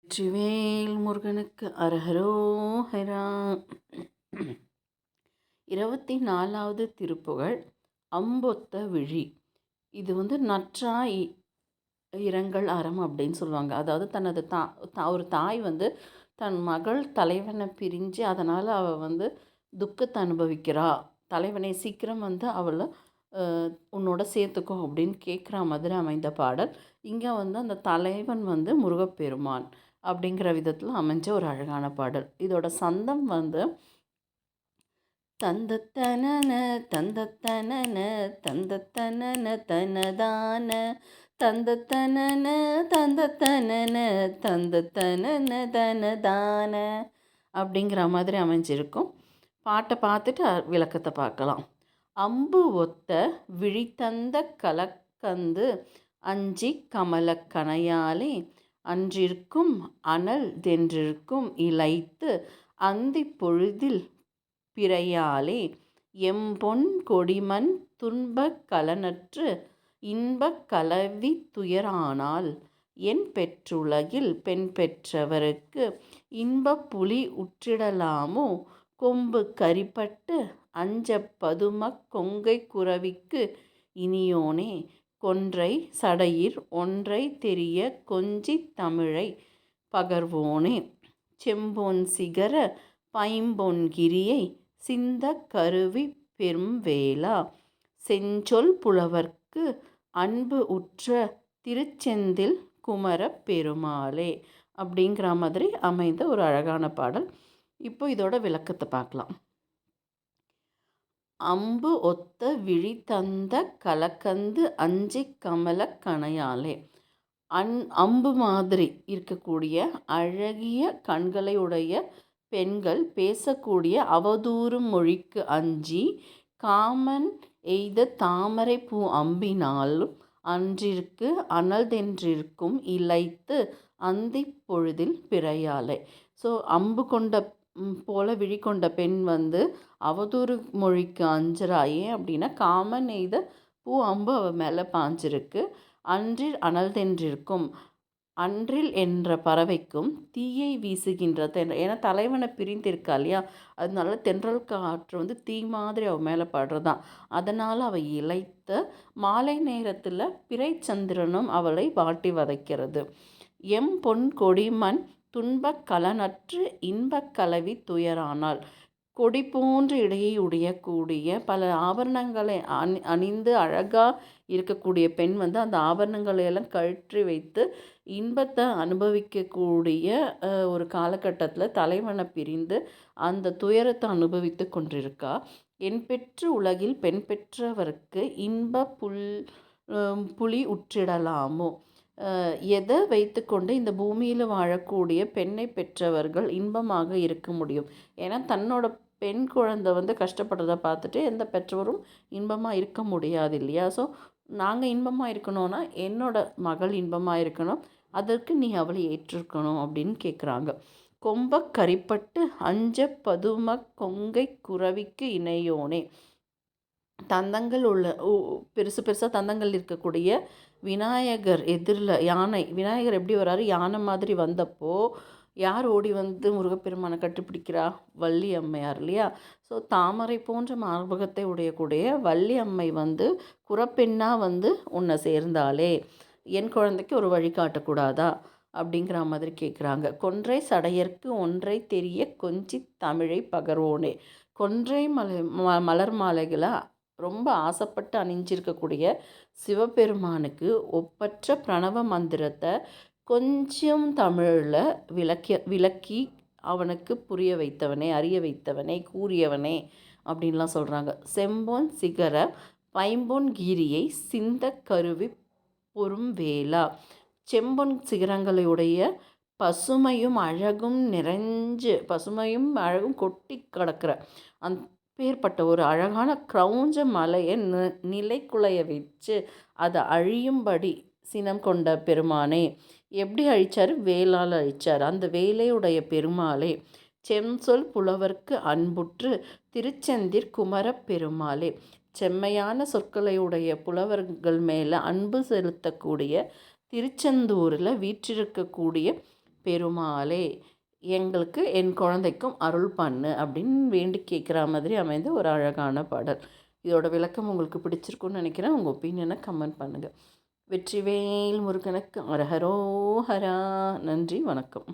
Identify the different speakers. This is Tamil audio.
Speaker 1: வெற்றிவேல் முருகனுக்கு அரஹரோஹரா. 24வது திருப்புகழ் அம்பொத்த விழி. இது நற்றாய் இரங்கல் அறம் அப்படின்னு சொல்லுவாங்க. அதாவது தனது ஒரு தாய் தன் மகள் தலைவனை பிரிஞ்சு அதனால் அவள் துக்கத்தை அனுபவிக்கிறா. தலைவனை சீக்கிரம் அவளை உன்னோட சேர்த்துக்கோ அப்படின்னு கேட்குற மாதிரி அமைந்த பாடல். இங்கே அந்த தலைவன் முருகப்பெருமான் அப்படிங்கிற விதத்தில் அமைஞ்ச ஒரு அழகான பாடல். இதோட சந்தம் தந்தத்தனன தந்தத்தனன தந்தத்தனன தனதான தந்தத்தனன தந்தத்தனன தந்தத்தனன தனதான அப்படிங்கிற மாதிரி அமைஞ்சிருக்கும். பாட்டை பார்த்துட்டு விளக்கத்தை பார்க்கலாம். அம்பு ஒத்த விழித்தந்த கலக்கந்து அஞ்சி கமலக்கணையாலே அன்றிருக்கும் அனல் தென்றிருக்கும் இளைத்து அந்தி பொழுதில் பிறையாலே எம்பொன் கொடிமண் துன்பக் கலனற்று இன்பக் கலவி துயரானால் என் பெற்றுலகில் பெண் பெற்றவருக்கு இன்பப் புலி உற்றிடலாமோ கொம்பு கரிப்பட்டு அஞ்ச பதுமக் கொங்கை குரவிக்கு இனியோனே கொன்றை சடையிற் ஒன்றை தெரிய கொஞ்சி தமிழை பகர்வோனே செம்பொன் சிகர பைம்பொன் கிரியை சிந்த கருவி பெரும் வேளா செஞ்சொல் புலவர்க்கு அன்பு உற்ற திருச்செந்தில் குமர பெருமாளே அப்படிங்கிற மாதிரி அமைந்த ஒரு அழகான பாடல். இப்போ இதோட விளக்கத்தை பார்க்கலாம். அம்பு ஒத்த விழி தந்த கலக்கந்து அஞ்சி கமல கணையாலே. அம்பு மாதிரி இருக்கக்கூடிய அழகிய கண்களை உடைய பெண்கள் பேசக்கூடிய அவதூறு மொழிக்கு அஞ்சி காமன் எய்த தாமரை பூ அம்பினாலும் அன்றிற்கு அனல்தென்றிருக்கும் இளைத்து அந்தி பொழுதில் பிறையாலே. ஸோ அம்பு கொண்ட போல விழி கொண்ட பெண் அவதூறு மொழிக்கு அஞ்சுறா. ஏன் அப்படின்னா காமன் எய்த பூ அம்பு அவள் மேலே பாஞ்சிருக்கு. அன்றில் அனல்தென்றிருக்கும் அன்றில் என்ற பறவைக்கும் தீயை வீசுகின்ற ஏன்னா தலைவனை பிரிந்திருக்கா இல்லையா, அதனால தென்றல் காற்று தீ மாதிரி அவள் மேலே படுறதான். அதனால் அவள் இளைத்த மாலை நேரத்தில் பிறை சந்திரனும் அவளை வாட்டி வதைக்கிறது. எம் பொன் கொடிமண் துன்பக் கலனற்று இன்பக் கலவி துயரானால். கொடி போன்று இடையை உடையக்கூடிய பல ஆபரணங்களை அணிந்து அழகாக இருக்கக்கூடிய பெண் அந்த ஆபரணங்களையெல்லாம் கழற்றி வைத்து இன்பத்தை அனுபவிக்கக்கூடிய ஒரு காலகட்டத்தில் தலைவனை பிரிந்து அந்த துயரத்தை அனுபவித்து கொண்டிருக்கா. என் பெற்று உலகில் பெண் பெற்றவருக்கு இன்ப புலி உற்றிடலாமோ. எதை வைத்துக்கொண்டு இந்த பூமியில் வாழக்கூடிய பெண்ணை பெற்றவர்கள் இன்பமாக இருக்க முடியும்? ஏன்னா தன்னோட பெண் குழந்தை கஷ்டப்படுறதை பார்த்துட்டு எந்த பெற்றவரும் இன்பமாக இருக்க முடியாது இல்லையா. ஸோ நாங்கள் இன்பமாக இருக்கணும்னா என்னோட மகள் இன்பமாக இருக்கணும், அதற்கு நீ அவளை ஏற்றிருக்கணும் அப்படின்னு கேட்குறாங்க. கொம்ப கரிப்பட்டு அஞ்ச பதும கொங்கை குரவிக்கு இணையோனே. தந்தங்கள் உள்ள பெருசு பெருசாக தந்தங்கள் இருக்கக்கூடிய விநாயகர் எதிரில் யானை, விநாயகர் எப்படி வராரு, யானை மாதிரி வந்தப்போ யார் ஓடி முருகப்பெருமானை கட்டுப்பிடிக்கிறா? வள்ளி அம்மையார் இல்லையா. ஸோ தாமரை போன்ற மார்பகத்தை உடையக்கூடிய வள்ளி அம்மை குறப்பெண்ணாக உன்னை சேர்ந்தாலே என் குழந்தைக்கு ஒரு வழி காட்டக்கூடாதா அப்படிங்கிற மாதிரி கேட்குறாங்க. கொன்றை சடையற்கு ஒன்றை தெரிய கொஞ்சி தமிழை பகர்வோனே. கொன்றை மலர் மாலைகளை ரொம்ப ஆசைப்பட்டு அணிஞ்சிருக்கக்கூடிய சிவபெருமானுக்கு ஒப்பற்ற பிரணவ மந்திரத்தை கொஞ்சம் தமிழில் விளக்கி அவனுக்கு புரிய வைத்தவனே, அறிய வைத்தவனே, கூறியவனே அப்படின்லாம் சொல்கிறாங்க. செம்பொன் சிகர பைம்பொன் கீரியை சிந்த கருவி பொறும் வேளா. செம்பொன் சிகரங்களுடைய பசுமையும் அழகும் நிறைஞ்சு பசுமையும் அழகும் கொட்டி கிடக்கிற பேர்பட்ட ஒரு அழகான கிரௌஞ்ச மலையை நிலைக்குலைய வச்சு அதை அழியும்படி சினம் கொண்ட பெருமானே. எப்படி அழித்தார்? வேளால் அழித்தார். அந்த வேலையுடைய பெருமாளே. செம்சொல் புலவர்க்கு அன்புற்று திருச்செந்திற் குமர பெருமாளே. செம்மையான சொற்களையுடைய புலவர்கள் மேலே அன்பு செலுத்தக்கூடிய திருச்செந்தூரில் வீற்றிருக்கக்கூடிய பெருமாளே எங்களுக்கு என் குழந்தைக்கும் அருள் பண்ணு அப்படின்னு வேண்டி கேட்குற மாதிரி அமைந்த ஒரு அழகான பாடல். இதோட விளக்கம் உங்களுக்கு பிடிச்சிருக்குன்னு நினைக்கிறேன். உங்கள் ஒப்பீனியனை கமெண்ட் பண்ணுங்கள். வெற்றிவேல் முருகனுக்கு அரஹரோஹரா. நன்றி, வணக்கம்.